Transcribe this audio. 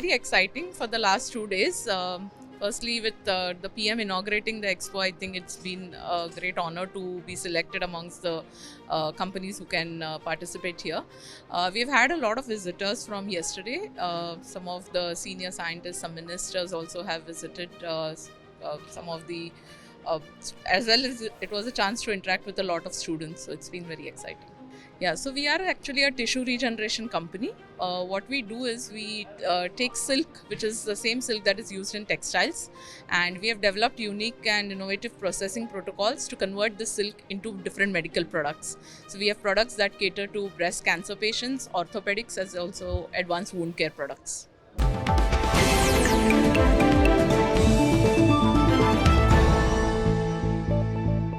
very exciting for the last 2 days. Firstly, with the PM inaugurating the expo, I think it's been a great honor to be selected amongst the companies who can participate here. We've had a lot of visitors from yesterday. Some of the senior scientists, some ministers also have visited some of the, as well as it was a chance to interact with a lot of students. So it's been very exciting. Yeah, so we are actually a tissue regeneration company. What we do is we take silk, which is the same silk that is used in textiles, and we have developed unique and innovative processing protocols to convert the silk into different medical products. So we have products that cater to breast cancer patients, orthopedics, as also advanced wound care products.